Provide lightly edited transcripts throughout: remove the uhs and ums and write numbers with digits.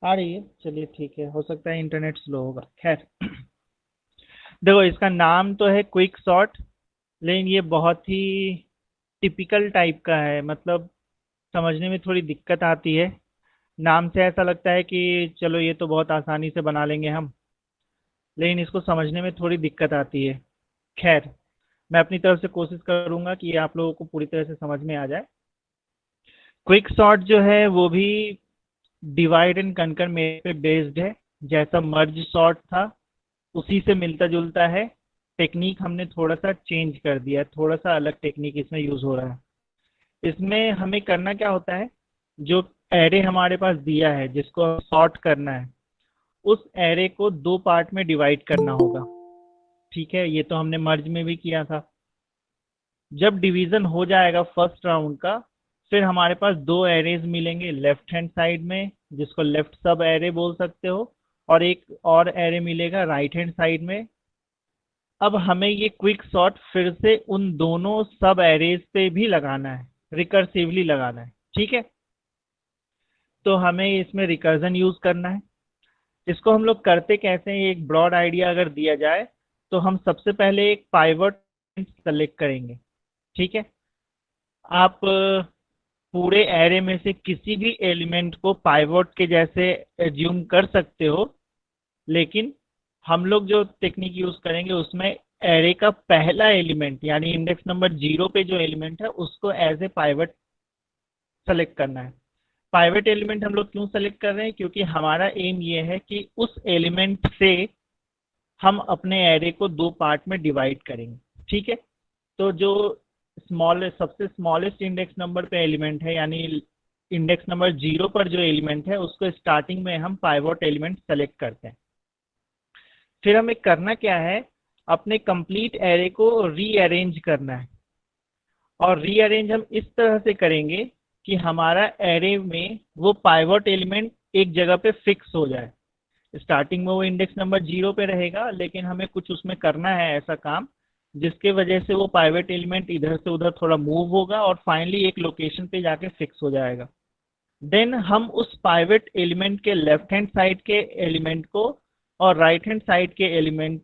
आ रही है, चलिए ठीक है, हो सकता है इंटरनेट स्लो होगा। खैर, देखो इसका नाम तो है क्विक सॉर्ट, लेकिन ये बहुत ही टिपिकल टाइप का है, मतलब समझने में थोड़ी दिक्कत आती है। नाम से ऐसा लगता है कि चलो ये तो बहुत आसानी से बना लेंगे हम, लेकिन इसको समझने में थोड़ी दिक्कत आती है। खैर, मैं अपनी तरफ से कोशिश करूंगा कि ये आप लोगों को पूरी तरह से समझ में आ जाए। क्विक सॉर्ट जो है वो भी डिवाइड एंड कंकर मेथड पे बेस्ड है। जैसा मर्ज सॉर्ट था उसी से मिलता जुलता है। टेक्निक हमने थोड़ा सा चेंज कर दिया है, थोड़ा सा अलग टेक्निक इसमें यूज हो रहा है। इसमें हमें करना क्या होता है, जो एरे हमारे पास दिया है जिसको सॉर्ट करना है, उस एरे को दो पार्ट में डिवाइड करना होगा। ठीक है, ये तो हमने मर्ज में भी किया था। जब डिवीजन हो जाएगा फर्स्ट राउंड का, फिर हमारे पास दो एरेज मिलेंगे लेफ्ट हैंड साइड में, जिसको लेफ्ट सब एरे बोल सकते हो, और एक और एरे मिलेगा राइट हैंड साइड में। अब हमें ये क्विक सॉर्ट फिर से उन दोनों सब एरेज पे भी लगाना है, रिकर्सिवली लगाना है। ठीक है, तो हमें इसमें रिकर्जन यूज करना है। इसको हम लोग करते कैसे हैं, एक ब्रॉड आइडिया अगर दिया जाए, तो हम सबसे पहले एक पाइवट सेलेक्ट करेंगे। ठीक है, आप पूरे एरे में से किसी भी एलिमेंट को पाइवट के जैसे एज्यूम कर सकते हो, लेकिन हम लोग जो टेक्निक यूज करेंगे उसमें एरे का पहला एलिमेंट यानी इंडेक्स नंबर 0 पे जो एलिमेंट है उसको एज ए पाइवट सेलेक्ट करना है। पाइवट एलिमेंट हम लोग क्यों सेलेक्ट कर रहे हैं, क्योंकि हमारा एम ये है कि उस एलिमेंट से हम अपने एरे को दो पार्ट में डिवाइड करेंगे। ठीक है, तो जो सबसे स्मॉलेस्ट इंडेक्स नंबर पे एलिमेंट है, यानी इंडेक्स नंबर 0 पर जो एलिमेंट है उसको स्टार्टिंग में हम पाइवट एलिमेंट सेलेक्ट करते हैं। फिर हमें करना क्या है, अपने कंप्लीट एरे को रीअरेंज करना है। और रीअरेंज हम इस तरह से करेंगे कि हमारा एरे में वो पाइवट एलिमेंट एक जगह पे फिक्स हो जाए। स्टार्टिंग में वो इंडेक्स नंबर 0 पे रहेगा, लेकिन हमें कुछ उसमें करना है ऐसा काम जिसके वजह से वो पाइवट एलिमेंट इधर से उधर थोड़ा मूव होगा और फाइनली एक लोकेशन पे जाके फिक्स हो जाएगा। देन हम उस पाइवट एलिमेंट के लेफ्ट हैंड साइड के एलिमेंट को और राइट हैंड साइड के एलिमेंट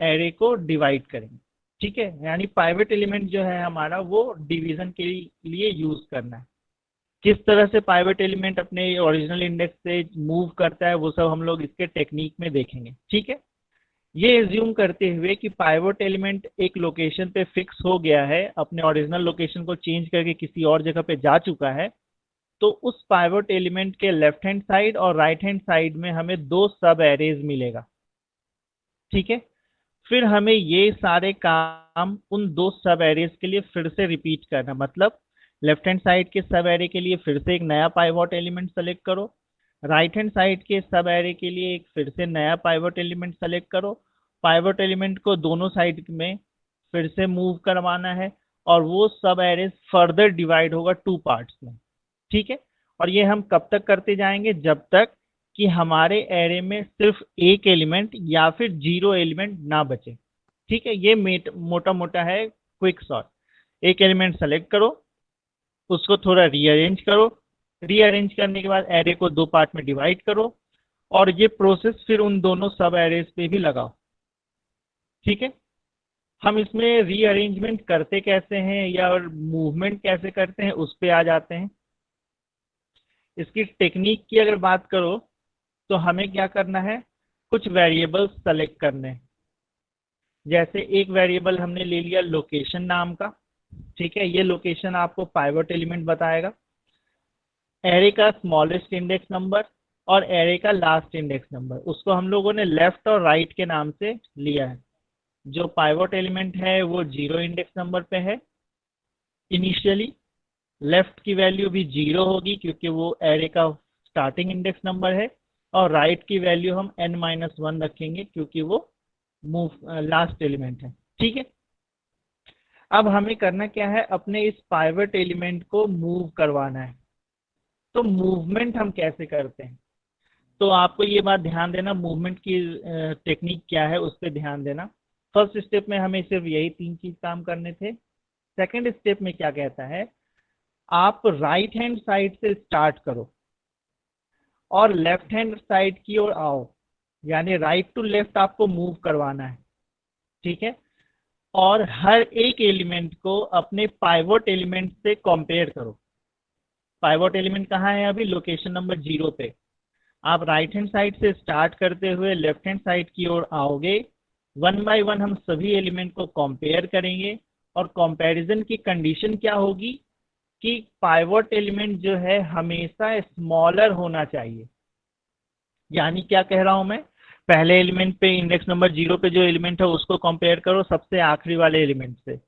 एरे को डिवाइड करेंगे। ठीक है, यानी पाइवट एलिमेंट जो है हमारा वो डिवीजन के लिए यूज करना है। किस तरह से पाइवट एलिमेंट अपने ओरिजिनल इंडेक्स से मूव करता है वो सब हम लोग इसके टेक्निक में देखेंगे। ठीक है, ये एज्यूम करते हुए कि पाइवट एलिमेंट एक लोकेशन पे फिक्स हो गया है, अपने ओरिजिनल लोकेशन को चेंज करके किसी और जगह पे जा चुका है, तो उस पाइवट एलिमेंट के लेफ्ट हैंड साइड और राइट हैंड साइड में हमें दो सब एरेज मिलेगा। ठीक है, फिर हमें ये सारे काम उन दो सब एरेज के लिए फिर से रिपीट करना, मतलब लेफ्ट हैंड साइड के सब एरे के लिए फिर से एक नया पाइवट एलिमेंट सेलेक्ट करो, राइट हैंड साइड के सब एरे के लिए एक फिर से नया पाइवट एलिमेंट सेलेक्ट करो। पाइवट एलिमेंट को दोनों साइड में फिर से मूव करवाना है, और वो सब एरेज फर्दर डिवाइड होगा टू पार्ट्स में। ठीक है, और ये हम कब तक करते जाएंगे, जब तक कि हमारे एरे में सिर्फ एक एलिमेंट या फिर 0 एलिमेंट ना बचे। ठीक है, ये मोटा मोटा है क्विक सॉर्ट। एक एलिमेंट सेलेक्ट करो, उसको थोड़ा रीअरेंज करो, रीअरेंज करने के बाद एरे को दो पार्ट में डिवाइड करो, और ये प्रोसेस फिर उन दोनों सब एरेज पे भी लगाओ। ठीक है, हम इसमें रीअरेंजमेंट करते कैसे हैं या मूवमेंट कैसे करते हैं उस पे आ जाते हैं। इसकी टेक्निक की अगर बात करो तो हमें क्या करना है, कुछ वेरिएबल्स सेलेक्ट करने हैं। जैसे एक वेरिएबल हमने ले लिया लोकेशन नाम का। ठीक है, ये लोकेशन आपको पाइवट एलिमेंट बताएगा, एरे का स्मॉलेस्ट इंडेक्स नंबर और एरे का लास्ट इंडेक्स नंबर, उसको हम लोगों ने लेफ्ट और राइट के नाम से लिया है। जो पाइवट एलिमेंट है वो 0 इंडेक्स नंबर पे है इनिशियली। लेफ्ट की वैल्यू भी 0 होगी क्योंकि वो एरे का स्टार्टिंग इंडेक्स नंबर है, और राइट की वैल्यू हम n-1 रखेंगे क्योंकि वो मूव लास्ट एलिमेंट है। ठीक है, अब हमें करना क्या है, अपने इस पाइवट एलिमेंट को मूव करवाना है। तो मूवमेंट हम कैसे करते हैं, तो आपको ये बात ध्यान देना, मूवमेंट की टेक्निक क्या है उस पर ध्यान देना। फर्स्ट स्टेप में हमें सिर्फ यही तीन चीज काम करने थे। सेकंड स्टेप में क्या कहता है, आप राइट हैंड साइड से स्टार्ट करो और लेफ्ट हैंड साइड की ओर आओ, यानी राइट टू लेफ्ट आपको मूव करवाना है, ठीक है। और हर एक एलिमेंट को अपने पाइवोट एलिमेंट से कंपेयर करो। पाइवोट एलिमेंट कहाँ है? अभी लोकेशन नंबर 0 पे। आप राइट हैंड साइड से स्टार्ट करते हुए लेफ्ट हैंड साइड की ओर आओगे, वन बाय वन हम सभी एलिमेंट को कंपेयर करेंगे, और कंपैरिजन की कंडीशन क्या होगी कि पाइवोट एलिमेंट जो है हमेशा स्मॉलर होना चाहिए। यानी क्या कह रहा हूं मैं, पहले एलिमेंट पे इंडेक्स नंबर 0 पे जो एलिमेंट है उसको कंपेयर करो सबसे आखिरी वाले एलिमेंट से।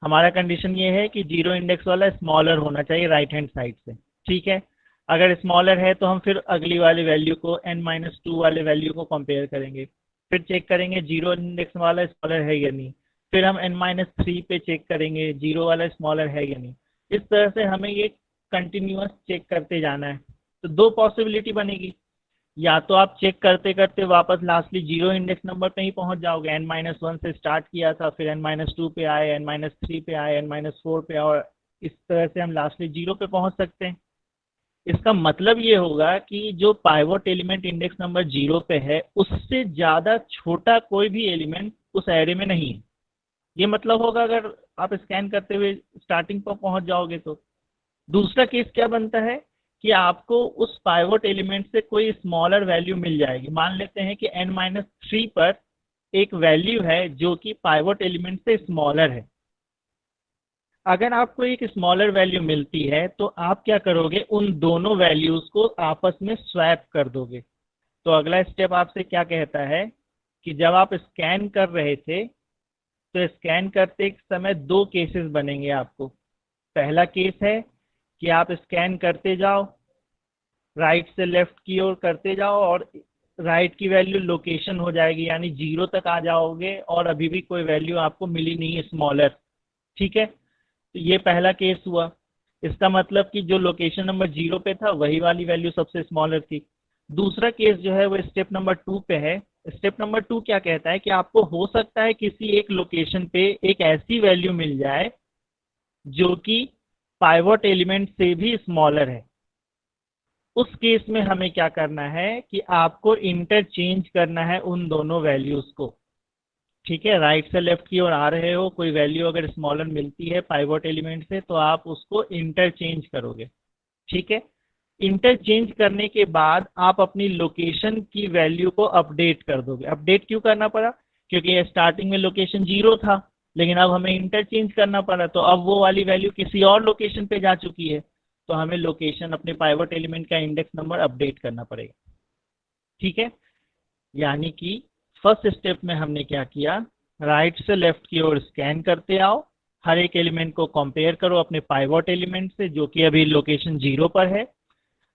हमारा कंडीशन ये है कि 0 इंडेक्स वाला स्मॉलर होना चाहिए राइट हैंड साइड से, ठीक है। अगर स्मॉलर है तो हम फिर अगली वाली वैल्यू को n-2 वाले वैल्यू को कंपेयर करेंगे, फिर चेक करेंगे 0 इंडेक्स वाला स्मॉलर है या नहीं, फिर हम n-3 पे चेक करेंगे 0 वाला स्मॉलर है या नहीं। इस तरह से हमें ये कंटिन्यूअस चेक करते जाना है। तो दो पॉसिबिलिटी बनेगी, या तो आप चेक करते करते वापस लास्टली 0 इंडेक्स नंबर पे ही पहुंच जाओगे, n-1 से स्टार्ट किया था, फिर n-2 पे आए, n-3 पे आए, n-4 पे आए, और इस तरह से हम लास्टली 0 पे पहुंच सकते हैं। इसका मतलब ये होगा कि जो पाइवोट एलिमेंट इंडेक्स नंबर 0 पे है उससे ज्यादा छोटा कोई भी एलिमेंट उस एरे में नहीं है। ये मतलब होगा अगर आप स्कैन करते हुए स्टार्टिंग पर पहुंच जाओगे तो। दूसरा केस क्या बनता है कि आपको उस पाइवोट एलिमेंट से कोई स्मॉलर वैल्यू मिल जाएगी। मान लेते हैं कि n-3 पर एक वैल्यू है जो कि पाइवोट एलिमेंट से स्मॉलर है। अगर आपको एक स्मॉलर वैल्यू मिलती है तो आप क्या करोगे, उन दोनों वैल्यूज को आपस में स्वैप कर दोगे। तो अगला स्टेप आपसे क्या कहता है कि जब आप स्कैन कर रहे थे तो स्कैन करते समय दो केसेस बनेंगे आपको। पहला केस है कि आप स्कैन करते जाओ, राइट से लेफ्ट की ओर करते जाओ, और राइट की वैल्यू लोकेशन हो जाएगी, यानी 0 तक आ जाओगे और अभी भी कोई वैल्यू आपको मिली नहीं है स्मॉलर, ठीक है। तो ये पहला केस हुआ। इसका मतलब कि जो लोकेशन नंबर 0 पे था वही वाली वैल्यू सबसे स्मॉलर थी। दूसरा केस जो है वो स्टेप नंबर 2 पे है। स्टेप नंबर 2 क्या कहता है कि आपको हो सकता है किसी एक लोकेशन पे एक ऐसी वैल्यू मिल जाए जो कि पाइवोट एलिमेंट से भी स्मॉलर है। उस केस में हमें क्या करना है कि आपको इंटरचेंज करना है उन दोनों वैल्यूज को, ठीक है। राइट से लेफ्ट की ओर आ रहे हो, कोई वैल्यू अगर स्मॉलर मिलती है पाइवोट एलिमेंट से तो आप उसको इंटरचेंज करोगे, ठीक है। इंटरचेंज करने के बाद आप अपनी लोकेशन की वैल्यू को अपडेट कर दोगे। अपडेट क्यों करना पड़ा? क्योंकि स्टार्टिंग में लोकेशन 0 था, लेकिन अब हमें इंटरचेंज करना पड़ा, तो अब वो वाली वैल्यू किसी और लोकेशन पे जा चुकी है, तो हमें लोकेशन अपने पाइवोट एलिमेंट का इंडेक्स नंबर अपडेट करना पड़ेगा, ठीक है। यानी कि फर्स्ट स्टेप में हमने क्या किया, राइट से लेफ्ट की ओर स्कैन करते आओ, हर एक एलिमेंट को कंपेयर करो अपने पाइवोट एलिमेंट से जो कि अभी लोकेशन 0 पर है।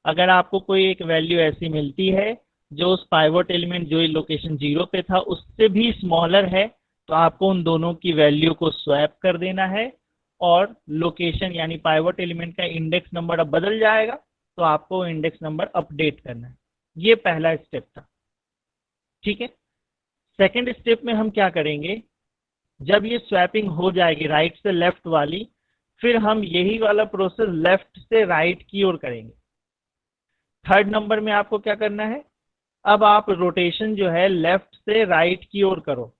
अगर आपको कोई एक वैल्यू ऐसी मिलती है जो उस पाइवोट एलिमेंट जो लोकेशन 0 पे था उससे भी स्मॉलर है, तो आपको उन दोनों की वैल्यू को स्वैप कर देना है, और लोकेशन यानी पाइवोट एलिमेंट का इंडेक्स नंबर अब बदल जाएगा, तो आपको इंडेक्स नंबर अपडेट करना है। ये पहला स्टेप था, ठीक है। सेकेंड स्टेप में हम क्या करेंगे, जब ये स्वैपिंग हो जाएगी राइट से लेफ्ट वाली, फिर हम यही वाला प्रोसेस लेफ्ट से राइट की ओर करेंगे। थर्ड नंबर में आपको क्या करना है, अब आप रोटेशन जो है लेफ्ट से राइट की ओर करो।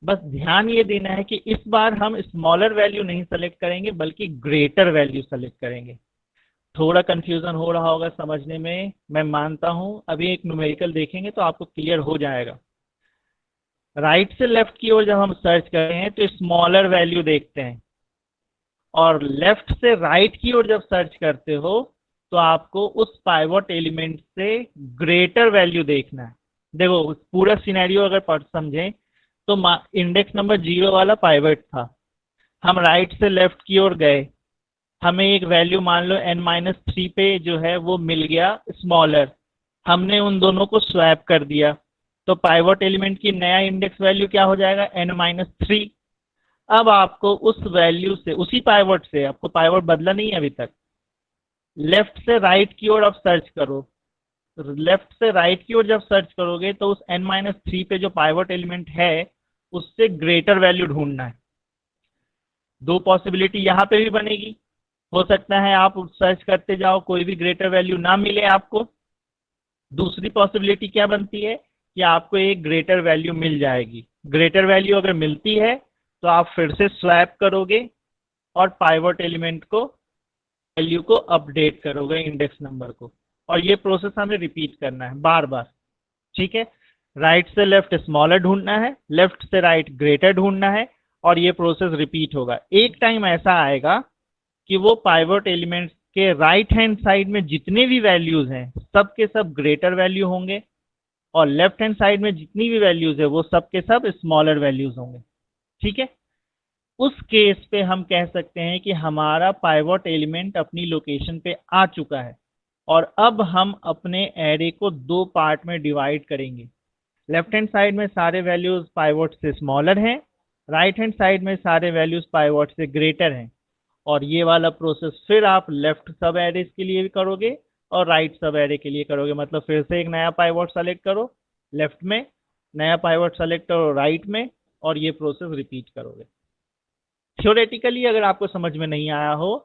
बस ध्यान ये देना है कि इस बार हम स्मॉलर वैल्यू नहीं सेलेक्ट करेंगे बल्कि ग्रेटर वैल्यू सेलेक्ट करेंगे। थोड़ा कंफ्यूजन हो रहा होगा समझने में, मैं मानता हूं, अभी एक न्यूमेरिकल देखेंगे तो आपको क्लियर हो जाएगा। राइट से लेफ्ट की ओर जब हम सर्च कर रहे हैं तो स्मॉलर वैल्यू देखते हैं, और लेफ्ट से राइट की ओर जब सर्च करते हो तो आपको उस पाइवोट एलिमेंट से ग्रेटर वैल्यू देखना है। देखो पूरा सिनेरियो अगर पढ़ समझें तो इंडेक्स नंबर 0 वाला पाइवट था, हम राइट से लेफ्ट की ओर गए, हमें एक वैल्यू मान लो n-3 पे जो है वो मिल गया स्मॉलर, हमने उन दोनों को स्वैप कर दिया, तो पाइवोट एलिमेंट की नया इंडेक्स वैल्यू क्या हो जाएगा, n-3। अब आपको उस वैल्यू से, उसी पाइवोट से, आपको पाइवोट बदला नहीं है अभी तक, लेफ्ट से राइट की ओर अब सर्च करो। लेफ्ट से राइट की ओर जब सर्च करोगे तो उस n-3 पे जो पाइवोट एलिमेंट है उससे ग्रेटर वैल्यू ढूंढना है। दो पॉसिबिलिटी यहाँ पे भी बनेगी, हो सकता है आप सर्च करते जाओ कोई भी ग्रेटर वैल्यू ना मिले आपको, दूसरी पॉसिबिलिटी क्या बनती है कि आपको एक ग्रेटर वैल्यू मिल जाएगी। ग्रेटर वैल्यू अगर मिलती है तो आप फिर से स्वैप करोगे और पाइवट एलिमेंट को वैल्यू को अपडेट करोगे इंडेक्स नंबर को, और ये प्रोसेस हमें रिपीट करना है बार बार। ठीक है, राइट से लेफ्ट स्मॉलर ढूंढना है, लेफ्ट से राइट ग्रेटर ढूंढना है, और ये प्रोसेस रिपीट होगा। एक टाइम ऐसा आएगा कि वो पाइवट एलिमेंट्स के राइट हैंड साइड में जितने भी वैल्यूज हैं सब के सब ग्रेटर वैल्यू होंगे, और लेफ्ट हैंड साइड में जितनी भी वैल्यूज है वो सब के सब स्मॉलर वैल्यूज होंगे। ठीक है, उस केस पे हम कह सकते हैं कि हमारा पाइवट एलिमेंट अपनी लोकेशन पे आ चुका है, और अब हम अपने एरे को दो पार्ट में डिवाइड करेंगे। लेफ्ट हैंड साइड में सारे वैल्यूज पाइवट से स्मॉलर हैं, राइट हैंड साइड में सारे वैल्यूज पाइवट से ग्रेटर हैं। और ये वाला प्रोसेस फिर आप लेफ्ट सब एरे के लिए भी करोगे और राइट सब एरे के लिए करोगे। मतलब फिर से एक नया पाइवट सेलेक्ट करो लेफ्ट में, नया पाइवट सेलेक्ट करो राइट में, और ये प्रोसेस रिपीट करोगे। थ्योरेटिकली अगर आपको समझ में नहीं आया हो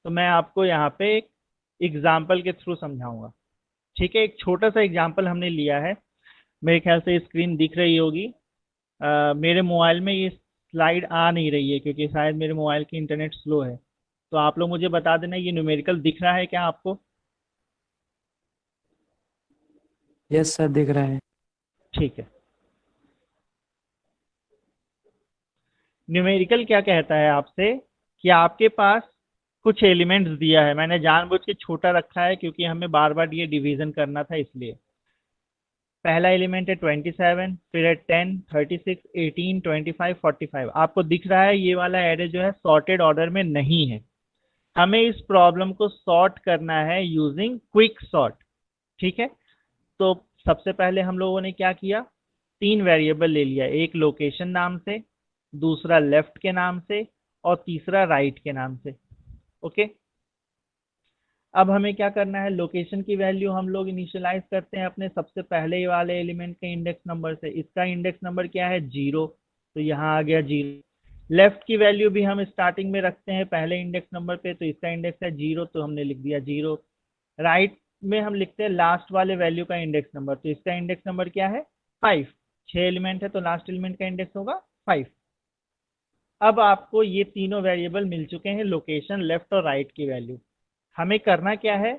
तो मैं आपको यहाँ पे एक एग्जाम्पल के थ्रू समझाऊंगा। ठीक है, एक छोटा सा एग्जाम्पल हमने लिया है, मेरे ख्याल से स्क्रीन दिख रही होगी। मेरे मोबाइल में ये स्लाइड आ नहीं रही है क्योंकि शायद मेरे मोबाइल की इंटरनेट स्लो है। तो आप लोग मुझे बता देना ये न्यूमेरिकल दिख रहा है क्या आपको? यस सर, दिख रहा है। ठीक है, न्यूमेरिकल क्या कहता है आपसे कि आपके पास कुछ एलिमेंट्स दिया है। मैंने जानबूझ के छोटा रखा है क्योंकि हमें बार बार ये डिवीजन करना था इसलिए। पहला एलिमेंट है 27, फिर है 10, 36, 18, 25, 45। आपको दिख रहा है ये वाला एरे जो है सॉर्टेड ऑर्डर में नहीं है। हमें इस प्रॉब्लम को सॉर्ट करना है यूजिंग क्विक सॉर्ट। ठीक है, तो सबसे पहले हम लोगों ने क्या किया, तीन वेरिएबल ले लिया, एक लोकेशन नाम से, दूसरा लेफ्ट के नाम से, और तीसरा राइट के नाम से। ओके, अब हमें क्या करना है, लोकेशन की वैल्यू हम लोग इनिशियलाइज करते हैं अपने सबसे पहले वाले एलिमेंट के इंडेक्स नंबर से। इसका इंडेक्स नंबर क्या है, 0, तो यहाँ आ गया 0। लेफ्ट की वैल्यू भी हम स्टार्टिंग में रखते हैं पहले इंडेक्स नंबर पे, तो इसका इंडेक्स है 0, तो हमने लिख दिया 0। राइट में हम लिखते हैं लास्ट वाले वैल्यू का इंडेक्स नंबर, तो इसका इंडेक्स नंबर क्या है, 5। 6 एलिमेंट है तो लास्ट एलिमेंट का इंडेक्स होगा 5। अब आपको ये तीनों वेरिएबल मिल चुके हैं, लोकेशन, लेफ्ट और राइट की वैल्यू। हमें करना क्या है,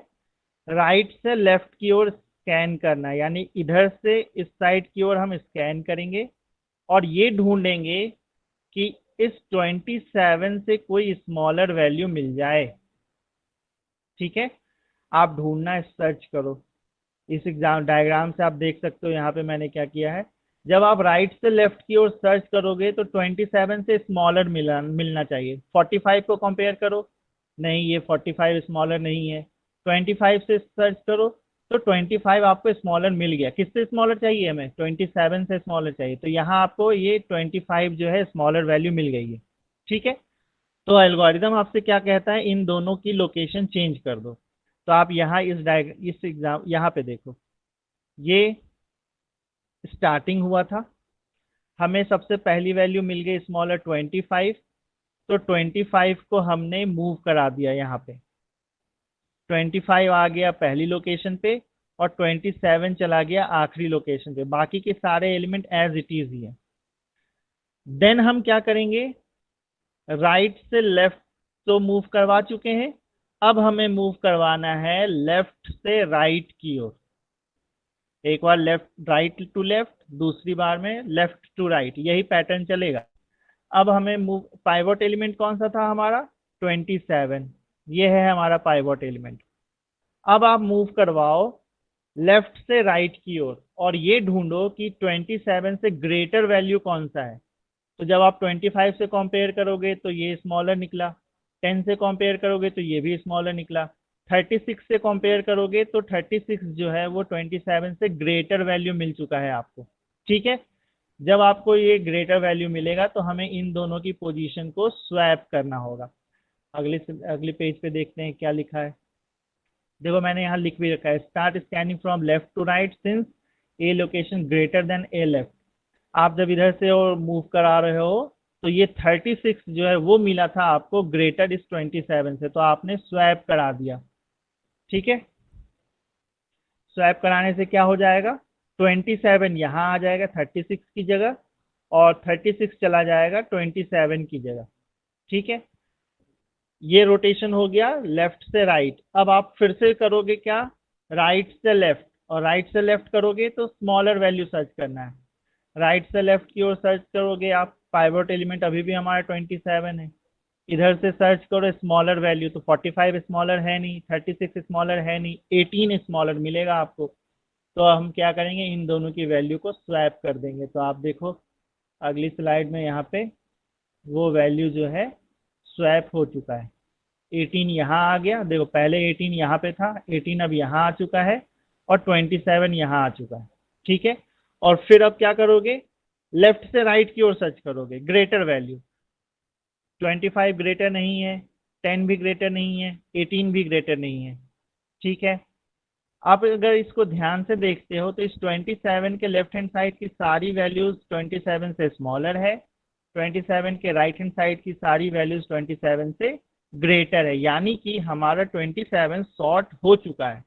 राइट से लेफ्ट की ओर स्कैन करना है, यानी इधर से इस साइड की ओर हम स्कैन करेंगे और ये ढूंढेंगे कि इस 27 से कोई स्मॉलर वैल्यू मिल जाए। ठीक है, आप ढूंढना सर्च करो। इस एग्जाम डायग्राम से आप देख सकते हो यहाँ पे मैंने क्या किया है। जब आप राइट से लेफ्ट की ओर सर्च करोगे तो 27 से स्मॉलर मिलना चाहिए। 45 को कंपेयर करो, नहीं ये 45 स्मॉलर नहीं है। 25 से सर्च करो तो 25 आपको स्मॉलर मिल गया। किससे स्मॉलर चाहिए हमें, 27 से स्मॉलर चाहिए, तो यहाँ आपको ये 25 जो है स्मॉलर वैल्यू मिल गई है। ठीक है, तो एल्गोरिदम आपसे क्या कहता है, इन दोनों की लोकेशन चेंज कर दो। तो आप यहाँ इस एग्जाम यहाँ पे देखो, ये स्टार्टिंग हुआ था, हमें सबसे पहली वैल्यू मिल गई स्मॉलर 25, तो 25 को हमने मूव करा दिया यहाँ पे। 25 आ गया पहली लोकेशन पे और 27 चला गया आखिरी लोकेशन पे। बाकी के सारे एलिमेंट एज इट इज ही है। देन हम क्या करेंगे, राइट से लेफ्ट तो मूव करवा चुके हैं, अब हमें मूव करवाना है लेफ्ट से राइट की ओर। एक बार लेफ्ट राइट टू लेफ्ट, दूसरी बार में लेफ्ट टू राइट, यही पैटर्न चलेगा। अब हमें मूव, पाइवट एलिमेंट कौन सा था हमारा, 27, ये है हमारा पाइवट एलिमेंट। अब आप मूव करवाओ लेफ्ट से राइट की ओर और ये ढूंढो कि 27 से ग्रेटर वैल्यू कौन सा है। तो जब आप 25 से कंपेयर करोगे तो ये स्मॉलर निकला, 10 से कंपेयर करोगे तो ये भी स्मॉलर निकला, 36 से कंपेयर करोगे तो 36 जो है वो 27 से ग्रेटर वैल्यू मिल चुका है आपको। ठीक है, जब आपको ये ग्रेटर वैल्यू मिलेगा तो हमें इन दोनों की पोजीशन को स्वैप करना होगा। अगले पेज पे देखते हैं क्या लिखा है। देखो मैंने यहाँ लिख भी रखा है, start scanning from left to right since a location greater than a left. आप जब इधर से और मूव करा रहे हो तो ये 36 जो है वो मिला था आपको ग्रेटर इस 27 से, तो आपने स्वैप करा दिया। ठीक है, स्वैप कराने से क्या हो जाएगा, 27 यहाँ आ जाएगा 36 की जगह, और 36 चला जाएगा 27 की जगह। ठीक है, ये रोटेशन हो गया लेफ्ट से राइट। अब आप फिर से करोगे क्या, राइट से लेफ्ट, और राइट से लेफ्ट करोगे तो स्मॉलर वैल्यू सर्च करना है। राइट से लेफ्ट की ओर सर्च करोगे आप, पाइवोट एलिमेंट अभी भी हमारा 27 है। इधर से सर्च करो स्मॉलर वैल्यू, तो 45 स्मॉलर है नहीं, 36 स्मॉलर है नहीं, 18 स्मॉलर मिलेगा आपको। तो हम क्या करेंगे, इन दोनों की वैल्यू को स्वैप कर देंगे। तो आप देखो अगली स्लाइड में यहाँ पे वो वैल्यू जो है स्वैप हो चुका है। 18 यहाँ आ गया, देखो पहले 18 यहाँ पे था, 18 अब यहाँ आ चुका है, और 27 यहाँ आ चुका है। ठीक है, और फिर अब क्या करोगे, लेफ्ट से राइट की ओर सर्च करोगे, ग्रेटर वैल्यू। 25 ग्रेटर नहीं है, 10 भी ग्रेटर नहीं है, 18 भी ग्रेटर नहीं है। ठीक है, आप अगर इसको ध्यान से देखते हो तो इस 27 के लेफ्ट हैंड साइड की सारी वैल्यूज 27 से स्मॉलर है, 27 के राइट हैंड साइड की सारी वैल्यूज 27 से ग्रेटर है, यानी कि हमारा 27 सॉर्ट हो चुका है।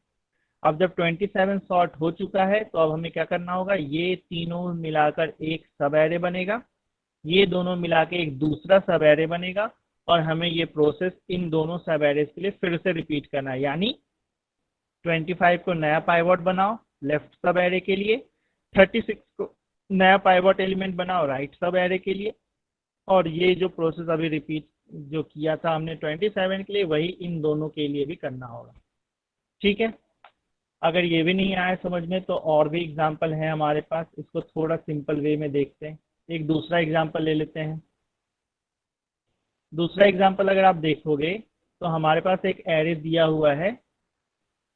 अब जब 27 सॉर्ट हो चुका है तो अब हमें क्या करना होगा, ये तीनों मिलाकर एक सब एरे बनेगा, ये दोनों मिला के एक दूसरा सब एरे बनेगा, और हमें ये प्रोसेस इन दोनों सब एरेज के लिए फिर से रिपीट करना है। यानी 25 को नया पाइवोट बनाओ लेफ्ट सब एरे के लिए, 36 को नया पाइवोट एलिमेंट बनाओ राइट सब एरे के लिए, और ये जो प्रोसेस अभी रिपीट जो किया था हमने 27 के लिए, वही इन दोनों के लिए भी करना होगा। ठीक है, अगर ये भी नहीं आया समझ में तो और भी एग्जाम्पल है हमारे पास, इसको थोड़ा सिंपल वे में देखते हैं। एक दूसरा एग्जाम्पल ले लेते हैं। दूसरा एग्जाम्पल अगर आप देखोगे तो हमारे पास एक एरे दिया हुआ है,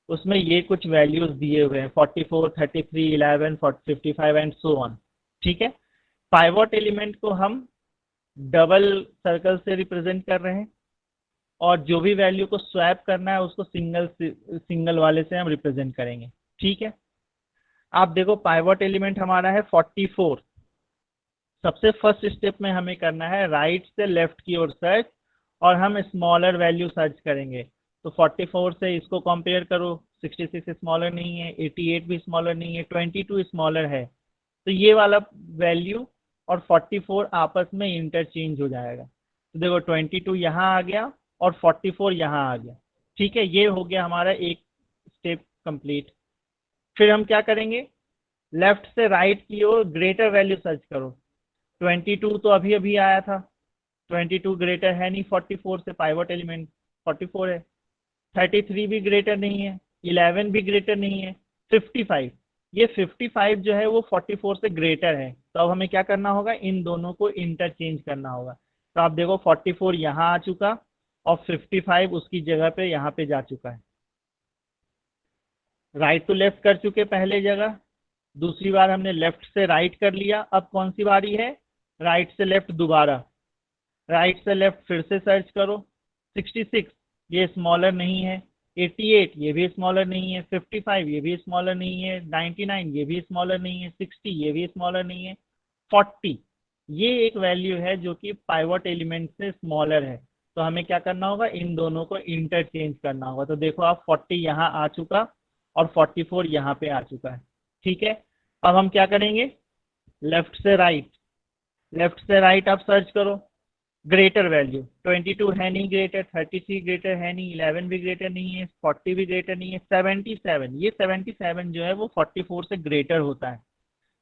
उसमें ये कुछ वैल्यूज दिए हुए हैं 44, 33, 11, 55 एंड सो ऑन। ठीक है, पाइवोट एलिमेंट को हम डबल सर्कल से रिप्रेजेंट कर रहे हैं, और जो भी वैल्यू को स्वैप करना है उसको सिंगल सिंगल वाले से हम रिप्रेजेंट करेंगे। ठीक है, आप देखो पाइवोट एलिमेंट हमारा है 44। सबसे फर्स्ट स्टेप में हमें करना है राइट से लेफ्ट की ओर सर्च, और हम स्मॉलर वैल्यू सर्च करेंगे। तो 44 से इसको कंपेयर करो, 66 स्मॉलर नहीं है, 88 भी स्मॉलर नहीं है, 22 स्मॉलर है। तो ये वाला वैल्यू और 44 आपस में इंटरचेंज हो जाएगा। तो देखो 22 यहाँ आ गया और 44 यहाँ आ गया। ठीक है, ये हो गया हमारा एक स्टेप कंप्लीट। फिर हम क्या करेंगे, लेफ्ट से राइट की ओर ग्रेटर वैल्यू सर्च करो। 22 तो अभी अभी आया था, 22 ग्रेटर है नहीं 44 से, पाइवोट एलिमेंट 44 है। 33 भी ग्रेटर नहीं है, 11 भी ग्रेटर नहीं है, 55, ये 55 जो है वो 44 से ग्रेटर है। तो अब हमें क्या करना होगा, इन दोनों को इंटरचेंज करना होगा। तो आप देखो 44 यहाँ आ चुका, और 55 उसकी जगह पे यहाँ पे जा चुका है। राइट टू लेफ्ट कर चुके पहले जगह, दूसरी बार हमने लेफ्ट से राइट कर लिया। अब कौन सी बारी है, राइट से लेफ्ट दोबारा। राइट से लेफ्ट फिर से सर्च करो, 66 ये स्मॉलर नहीं है, 88 ये भी स्मॉलर नहीं है, 55 ये भी स्मॉलर नहीं है, 99 ये भी स्मॉलर नहीं है, 60 ये भी स्मॉलर नहीं है, 40 ये एक वैल्यू है जो कि पाइवोट एलिमेंट से स्मॉलर है। तो हमें क्या करना होगा, इन दोनों को इंटरचेंज करना होगा। तो देखो आप 40 यहाँ आ चुका और 44 यहाँ पे आ चुका है। ठीक है, अब हम क्या करेंगे, लेफ्ट से राइट, लेफ्ट से राइट आप सर्च करो, ग्रेटर वैल्यू 22 है नहीं ग्रेटर, 33 ग्रेटर है नहीं, 11 भी ग्रेटर नहीं है, 40 भी ग्रेटर नहीं है, 77 ये 77 जो है वो 44 से ग्रेटर होता है।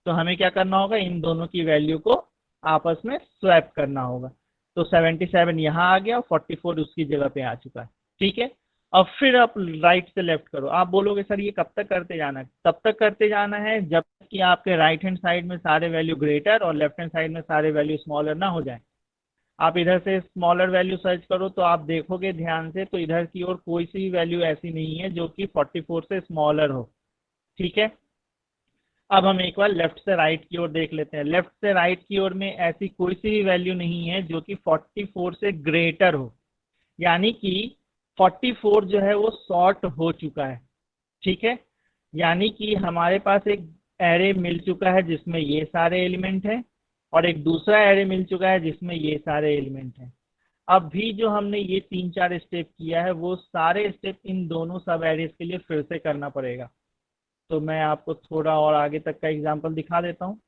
तो हमें क्या करना होगा, इन दोनों की वैल्यू को आपस में स्वैप करना होगा। तो 77 यहाँ आ गया और 44 उसकी जगह पे आ चुका है। ठीक है, अब फिर आप राइट से लेफ्ट करो। आप बोलोगे सर ये कब तक करते जाना है, तब तक करते जाना है जब तक कि आपके राइट हैंड साइड में सारे वैल्यू ग्रेटर और लेफ्ट हैंड साइड में सारे वैल्यू स्मॉलर ना हो जाए। आप इधर से स्मॉलर वैल्यू सर्च करो तो आप देखोगे ध्यान से, तो इधर की ओर कोई सी वैल्यू ऐसी नहीं है जो कि 44 से स्मॉलर हो। ठीक है, अब हम एक बार लेफ्ट से राइट की ओर देख लेते हैं। लेफ्ट से राइट की ओर में ऐसी कोई सी भी वैल्यू नहीं है जो कि 44 से ग्रेटर हो, यानी कि 44 जो है वो सॉर्ट हो चुका है। ठीक है, यानी कि हमारे पास एक एरे मिल चुका है जिसमें ये सारे एलिमेंट हैं, और एक दूसरा एरे मिल चुका है जिसमें ये सारे एलिमेंट हैं। अब भी जो हमने ये 3-4 स्टेप किया है वो सारे स्टेप इन दोनों सब एरेज के लिए फिर से करना पड़ेगा। तो मैं आपको थोड़ा और आगे तक का एग्जांपल दिखा देता हूँ।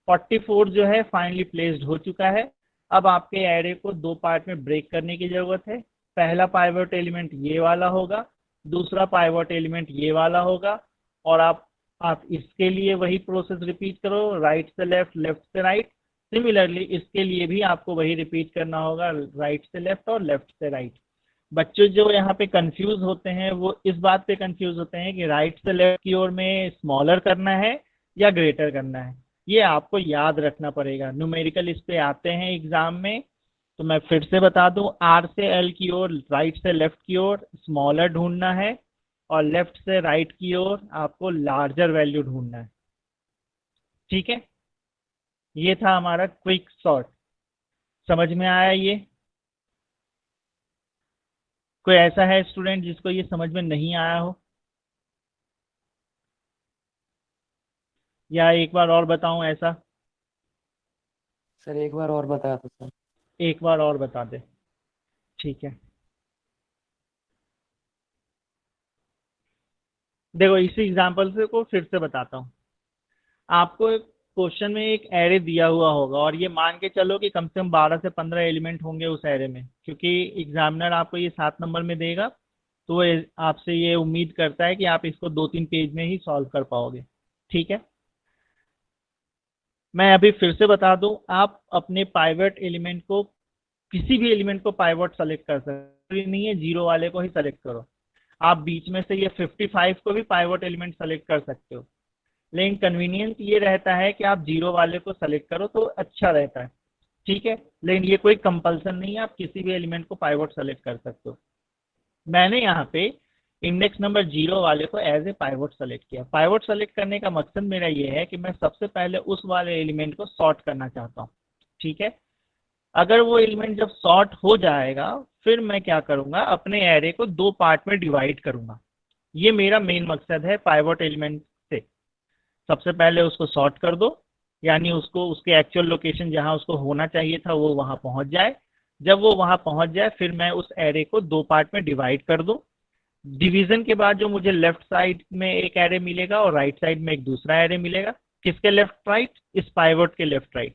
44 जो है फाइनली प्लेस्ड हो चुका है। अब आपके एरे को दो पार्ट में ब्रेक करने की जरूरत है। पहला पाइवट एलिमेंट ये वाला होगा, दूसरा पाइवट एलिमेंट ये वाला होगा। और आप इसके लिए वही प्रोसेस रिपीट करो, राइट से लेफ्ट, लेफ्ट से राइट। सिमिलरली इसके लिए भी आपको वही रिपीट करना होगा, राइट से लेफ्ट और लेफ्ट से राइट। बच्चों जो यहाँ पे कंफ्यूज होते हैं वो इस बात पे कंफ्यूज होते हैं कि राइट से लेफ्ट की ओर में स्मॉलर करना है या ग्रेटर करना है। ये आपको याद रखना पड़ेगा, न्यूमेरिकल इस पे आते हैं एग्जाम में। तो मैं फिर से बता दूं, आर से एल की ओर, राइट से लेफ्ट की ओर स्मॉलर ढूंढना है, और लेफ्ट से राइट की ओर आपको लार्जर वैल्यू ढूंढना है। ठीक है, ये था हमारा क्विक सॉर्ट। समझ में आया ये? कोई ऐसा है स्टूडेंट जिसको ये समझ में नहीं आया हो? या एक बार और बताऊं ऐसा? सर एक बार और बताया था सर। एक बार और बता दे। ठीक है, देखो इसी एग्जांपल से को फिर से बताता हूँ। आपको क्वेश्चन में एक एरे दिया हुआ होगा, और ये मान के चलो कि कम से कम 12 से 15 एलिमेंट होंगे उस एरे में, क्योंकि एग्जामिनर आपको ये 7 नंबर में देगा। तो वो आपसे ये उम्मीद करता है कि आप इसको 2-3 पेज में ही सॉल्व कर पाओगे। ठीक है, मैं अभी फिर से बता दूं, आप अपने पाइवट एलिमेंट को, किसी भी एलिमेंट को पाइवट सेलेक्ट कर सकते हो, ये नहीं है जीरो वाले को ही सेलेक्ट करो। आप बीच में से ये 55 को भी पाइवट एलिमेंट सेलेक्ट कर सकते हो, लेकिन कन्वीनियंस ये रहता है कि आप जीरो वाले को सेलेक्ट करो तो अच्छा रहता है। ठीक है, लेकिन ये कोई कंपल्सन नहीं है, आप किसी भी एलिमेंट को पाइवट सेलेक्ट कर सकते हो। मैंने यहाँ पे इंडेक्स नंबर 0 वाले को एज ए पाइवट सेलेक्ट किया। पाइवट सेलेक्ट करने का मकसद मेरा ये है कि मैं सबसे पहले उस वाले एलिमेंट को सॉर्ट करना चाहता हूँ। ठीक है, अगर वो एलिमेंट जब सॉर्ट हो जाएगा, फिर मैं क्या करूंगा, अपने एरे को दो पार्ट में डिवाइड करूंगा। ये मेरा मेन मकसद है पाइवट एलिमेंट से। सबसे पहले उसको सॉर्ट कर दो, यानी उसको उसके एक्चुअल लोकेशन जहां उसको होना चाहिए था वो वहां पहुंच जाए। जब वो वहां पहुंच जाए, फिर मैं उस एरे को दो पार्ट में डिवाइड कर दूं। डिवीजन के बाद जो मुझे लेफ्ट साइड में एक एरे मिलेगा और राइट साइड में एक दूसरा एरे मिलेगा। किसके लेफ्ट राइट? इस पाइवट के लेफ्ट राइट।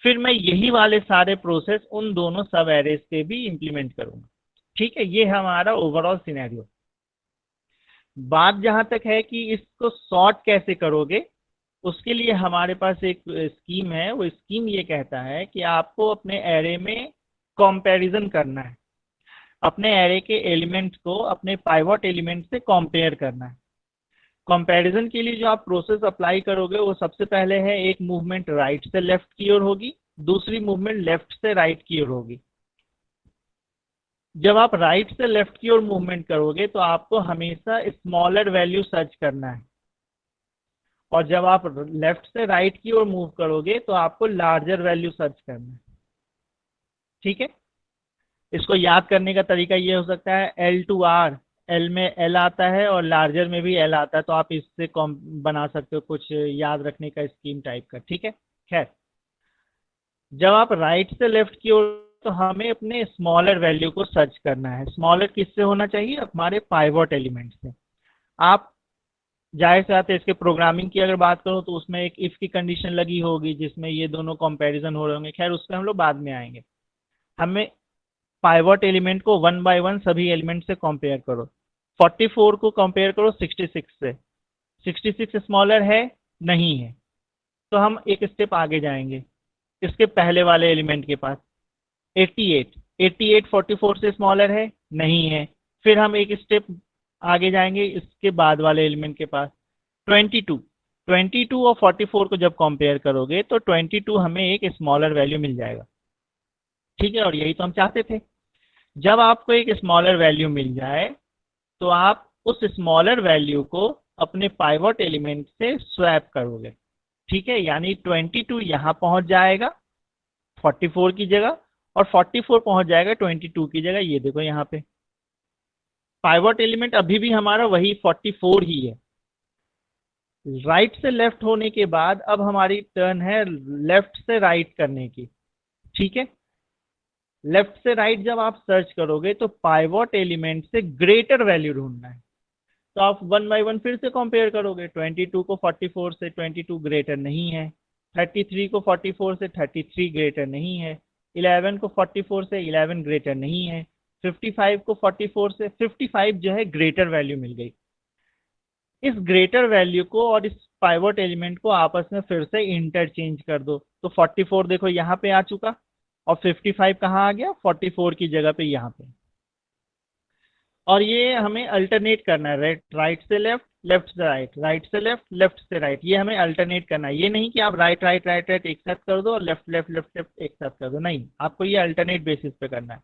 फिर मैं यही वाले सारे प्रोसेस उन दोनों सब एरेज पे भी इंप्लीमेंट करूंगा। ठीक है, ये हमारा ओवरऑल सिनेरियो। बात जहां तक है कि इसको सॉर्ट कैसे करोगे, उसके लिए हमारे पास एक स्कीम है। वो स्कीम ये कहता है कि आपको अपने एरे में कंपैरिजन करना है, अपने एरे के एलिमेंट को अपने पाइवट एलिमेंट से कंपेयर करना है। कंपैरिजन के लिए जो आप प्रोसेस अप्लाई करोगे, वो सबसे पहले है, एक मूवमेंट राइट से लेफ्ट की ओर होगी, दूसरी मूवमेंट लेफ्ट से राइट की ओर होगी। जब आप राइट से लेफ्ट की ओर मूवमेंट करोगे तो आपको हमेशा स्मॉलर वैल्यू सर्च करना है, और जब आप लेफ्ट से राइट की ओर मूव करोगे तो आपको लार्जर वैल्यू सर्च करना है। ठीक है, इसको याद करने का तरीका ये हो सकता है, L to R, एल में एल आता है और लार्जर में भी एल आता है, तो आप इससे बना सकते हो कुछ याद रखने का स्कीम टाइप का। ठीक है, खैर, जब आप राइट से लेफ्ट की ओर, तो हमें अपने स्मॉलर वैल्यू को सर्च करना है। स्मॉलर किससे होना चाहिए? हमारे पाइवट एलिमेंट से। आप जाहिर सी बात है, इसके प्रोग्रामिंग की अगर बात करूं तो उसमें एक इफ की कंडीशन लगी होगी जिसमें ये दोनों कंपैरिजन हो रहे होंगे। खैर, उस पर हम लोग बाद में आएंगे। हमें पाइवट एलिमेंट को वन बाय वन सभी एलिमेंट से कंपेयर करो। 44 को कंपेयर करो 66 से। 66 स्मॉलर है? नहीं है। तो हम एक स्टेप आगे जाएंगे, इसके पहले वाले एलिमेंट के पास। 88, 88 44 से स्मॉलर है? नहीं है। फिर हम एक स्टेप आगे जाएंगे, इसके बाद वाले एलिमेंट के पास। 22, 22 और 44 को जब कंपेयर करोगे तो 22 हमें एक स्मॉलर वैल्यू मिल जाएगा। ठीक है, और यही तो हम चाहते थे। जब आपको एक स्मॉलर वैल्यू मिल जाए, तो आप उस स्मॉलर वैल्यू को अपने पाइवट एलिमेंट से स्वैप करोगे। ठीक है, यानी 22 यहाँ पहुंच जाएगा 44 की जगह, और 44 पहुंच जाएगा 22 की जगह। ये देखो यहाँ पे पाइवट एलिमेंट अभी भी हमारा वही 44 ही है। राइट से लेफ्ट होने के बाद अब हमारी टर्न है लेफ्ट से राइट करने की। ठीक है, लेफ्ट से राइट जब आप सर्च करोगे तो पाइवट एलिमेंट से ग्रेटर वैल्यू ढूंढना है। तो आप 1 बाई 1 फिर से कंपेयर करोगे। 22 को 44 से 22 ग्रेटर नहीं है, 33 को 44 से 33 ग्रेटर नहीं है, 11 को 44 से 11 ग्रेटर नहीं है, 55 को 44 से 55 जो है ग्रेटर वैल्यू मिल गई। इस ग्रेटर वैल्यू को और इस पाइवट एलिमेंट को आपस में फिर से इंटरचेंज कर दो। तो 44 देखो यहाँ पे आ चुका, और 55 कहाँ आ गया, 44 की जगह पे यहाँ पे। और ये हमें अल्टरनेट करना है, राइट से लेफ्ट, लेफ्ट से राइट, राइट से लेफ्ट, लेफ्ट से राइट, ये हमें अल्टरनेट करना है। ये नहीं कि आप राइट राइट राइट राइट एक साथ कर दो और लेफ्ट लेफ्ट लेफ्ट लेफ्ट एक साथ कर दो, नहीं, आपको ये अल्टरनेट बेसिस पे करना है।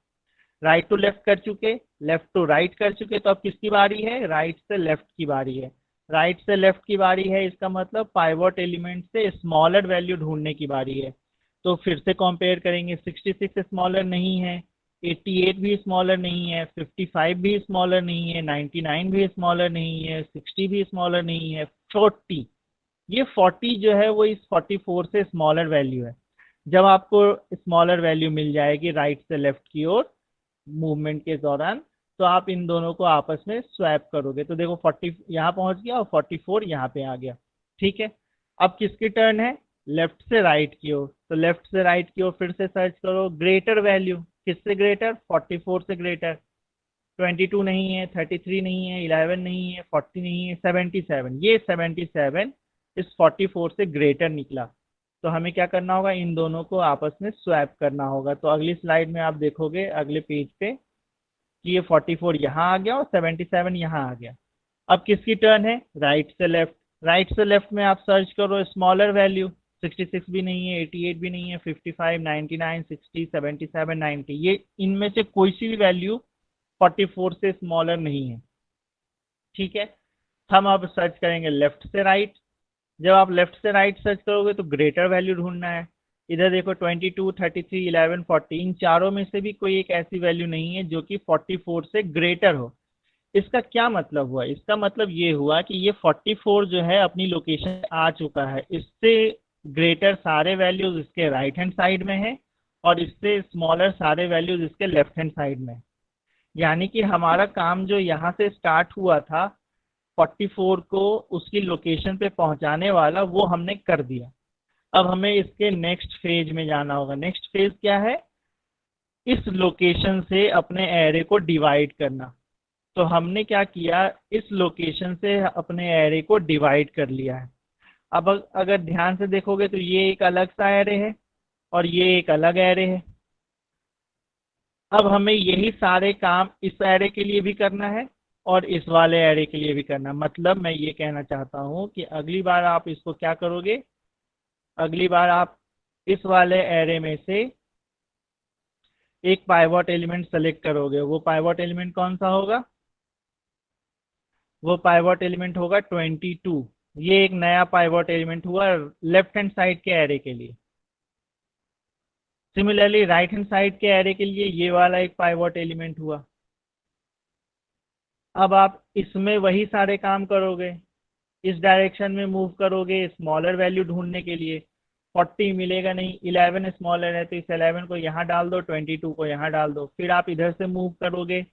राइट टू लेफ्ट कर चुके, लेफ्ट टू राइट कर चुके, तो अब किसकी बारी है, राइट से लेफ्ट की बारी है। राइट से लेफ्ट की बारी है, इसका मतलब पाइवट एलिमेंट से स्मॉलर वैल्यू ढूंढने की बारी है। तो फिर से कंपेयर करेंगे, 66 स्मॉलर नहीं है, 88 भी स्मॉलर नहीं है, 55 भी स्मॉलर नहीं है, 99 भी स्मॉलर नहीं है, 60 भी स्मॉलर नहीं है, 40, ये 40 जो है वो इस 44 से स्मॉलर वैल्यू है। जब आपको स्मॉलर वैल्यू मिल जाएगी राइट से लेफ्ट की ओर मूवमेंट के दौरान, तो आप इन दोनों को आपस में स्वैप करोगे। तो देखो 40 यहाँ पहुंच गया और 44 यहाँ पे आ गया। ठीक है, अब किसकी टर्न है, लेफ्ट से राइट की ओर। तो लेफ्ट से राइट की ओर फिर से सर्च करो, ग्रेटर वैल्यू, किससे ग्रेटर, 44 से ग्रेटर। 22 नहीं है, 33 नहीं है, 11 नहीं है, 40 नहीं है, 77, ये 77 इस 44 से ग्रेटर निकला। तो हमें क्या करना होगा, इन दोनों को आपस में स्वैप करना होगा। तो अगली स्लाइड में आप देखोगे अगले पेज पे कि ये 44 यहाँ आ गया और 77 यहाँ आ गया। अब किसकी टर्न है, राइट से लेफ्ट। राइट से लेफ्ट में आप सर्च करो स्मॉलर वैल्यू, 66 भी नहीं है, 88 भी नहीं है, 55, 99, 60, 77, 90, ये इनमें से कोई सी भी वैल्यू 44 से स्मॉलर नहीं है। ठीक है, हम अब सर्च करेंगे लेफ्ट से राइट। जब आप लेफ्ट से राइट सर्च करोगे तो ग्रेटर वैल्यू ढूंढना है। इधर देखो 22, 33, 11, 40, इन चारों में से भी कोई एक ऐसी वैल्यू नहीं है जो कि 44 से ग्रेटर हो। इसका क्या मतलब हुआ, इसका मतलब ये हुआ कि ये 44 जो है अपनी लोकेशन आ चुका है, इससे ग्रेटर सारे वैल्यूज इसके राइट हैंड साइड में है और इससे स्मॉलर सारे वैल्यूज इसके लेफ्ट हैंड साइड में है। यानी कि हमारा काम जो यहाँ से स्टार्ट हुआ था 44 को उसकी लोकेशन पे पहुंचाने वाला, वो हमने कर दिया। अब हमें इसके नेक्स्ट फेज में जाना होगा। नेक्स्ट फेज क्या है, इस लोकेशन से अपने एरे को डिवाइड करना। तो हमने क्या किया, इस लोकेशन से अपने एरे को डिवाइड कर लिया है। अब अगर ध्यान से देखोगे तो ये एक अलग सा एरे है और ये एक अलग एरे है। अब हमें यही सारे काम इस एरे के लिए भी करना है और इस वाले एरे के लिए भी करना है। मतलब मैं ये कहना चाहता हूँ कि अगली बार आप इसको क्या करोगे, अगली बार आप इस वाले एरे में से एक पाइवट एलिमेंट सेलेक्ट करोगे। वो पाइवट एलिमेंट कौन सा होगा, वो पाइवट एलिमेंट होगा 22। ये एक नया पाइवट एलिमेंट हुआ लेफ्ट हैंड साइड के एरे के लिए। सिमिलरली राइट हैंड साइड के एरे के लिए ये वाला एक पाइवट एलिमेंट हुआ। अब आप इसमें वही सारे काम करोगे, इस डायरेक्शन में मूव करोगे स्मॉलर वैल्यू ढूंढने के लिए। 40 मिलेगा नहीं, 11 स्मॉलर है तो इस 11 को यहाँ डाल दो, 22 को यहाँ डाल दो। फिर आप इधर से मूव करोगे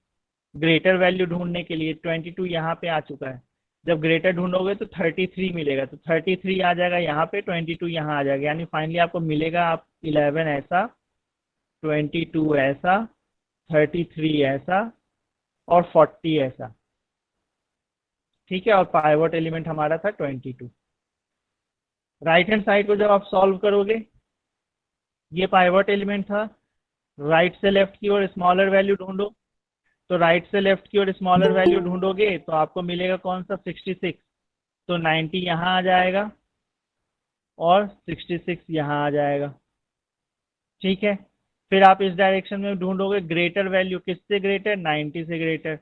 ग्रेटर वैल्यू ढूंढने के लिए। 22 यहाँ पे आ चुका है, जब ग्रेटर ढूंढोगे तो 33 मिलेगा, तो 33 आ जाएगा यहाँ पे, 22 यहाँ आ जाएगा। यानी फाइनली आपको मिलेगा, आप 11 ऐसा, 22 ऐसा, 33 ऐसा और 40 ऐसा। ठीक है, और पाइवट एलिमेंट हमारा था 22। राइट हैंड साइड को जब आप सॉल्व करोगे, ये पाइवट एलिमेंट था, राइट से लेफ्ट की ओर स्मॉलर वैल्यू ढूंढो। तो राइट से लेफ्ट की ओर स्मॉलर वैल्यू ढूंढोगे तो आपको मिलेगा कौन सा, 66। तो 90 यहाँ आ जाएगा और 66 यहाँ आ जाएगा। ठीक है, फिर आप इस डायरेक्शन में ढूंढोगे ग्रेटर वैल्यू, किससे ग्रेटर, 90 से ग्रेटर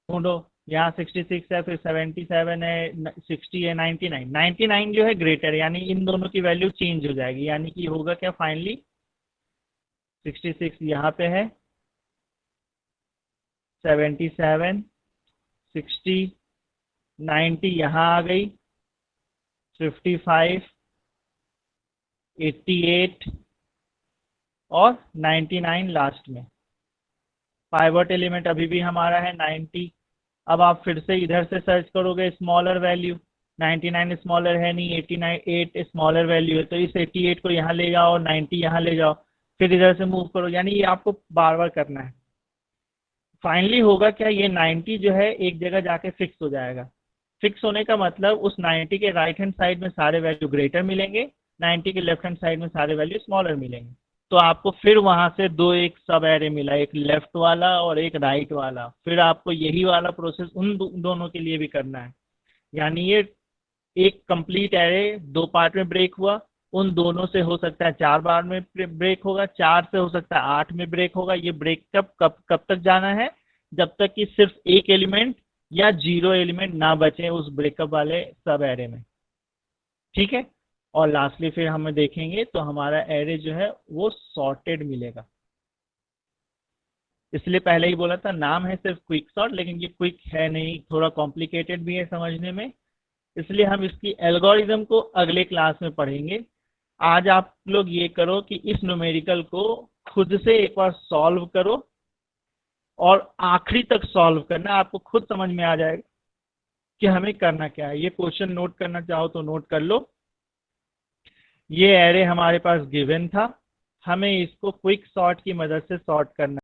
ढूंढो। यहाँ 66 है, फिर 77 है, 60 है, 99, 99 जो है ग्रेटर है, यानी इन दोनों की वैल्यू चेंज हो जाएगी। यानी कि होगा क्या, फाइनली 66 यहाँ पे है, 77, 60, 90 यहाँ आ गई, 55, 88 और 99 लास्ट में। पाइवट एलिमेंट अभी भी हमारा है 90, अब आप फिर से इधर से सर्च करोगे स्मॉलर वैल्यू, 99 स्मॉलर है नहीं, 89 8 स्मॉलर वैल्यू है, तो इस 88 को यहाँ ले जाओ और 90 यहाँ ले जाओ, फिर इधर से मूव करो, यानी ये आपको बार बार करना है। फाइनली होगा क्या, ये 90 जो है एक जगह जाके फिक्स हो जाएगा। फिक्स होने का मतलब उस 90 के राइट हैंड साइड में सारे वैल्यू ग्रेटर मिलेंगे, 90 के लेफ्ट हैंड साइड में सारे वैल्यू स्मॉलर मिलेंगे। तो आपको फिर वहां से दो एक सब एरे मिला, एक लेफ्ट वाला और एक राइट वाला, फिर आपको यही वाला प्रोसेस उन दोनों के लिए भी करना है। यानी ये एक कंप्लीट एरे दो पार्ट में ब्रेक हुआ, उन दोनों से हो सकता है 4 बार में ब्रेक होगा, 4 से हो सकता है 8 में ब्रेक होगा। ये ब्रेक कब तक जाना है, जब तक कि सिर्फ एक एलिमेंट या 0 एलिमेंट ना बचे उस ब्रेकअप वाले सब एरे में। ठीक है, और लास्टली फिर हमें देखेंगे तो हमारा एरे जो है वो सॉर्टेड मिलेगा। इसलिए पहले ही बोला था नाम है सिर्फ क्विक सॉर्ट, लेकिन ये क्विक है नहीं, थोड़ा कॉम्प्लिकेटेड भी है समझने में, इसलिए हम इसकी एल्गोरिदम को अगले क्लास में पढ़ेंगे। आज आप लोग ये करो कि इस न्यूमेरिकल को खुद से एक बार सॉल्व करो और आखिरी तक सॉल्व करना, आपको खुद समझ में आ जाएगा कि हमें करना क्या है। ये क्वेश्चन नोट करना चाहो तो नोट कर लो। ये एरे हमारे पास गिवन था, हमें इसको क्विक सॉर्ट की मदद से सॉर्ट करना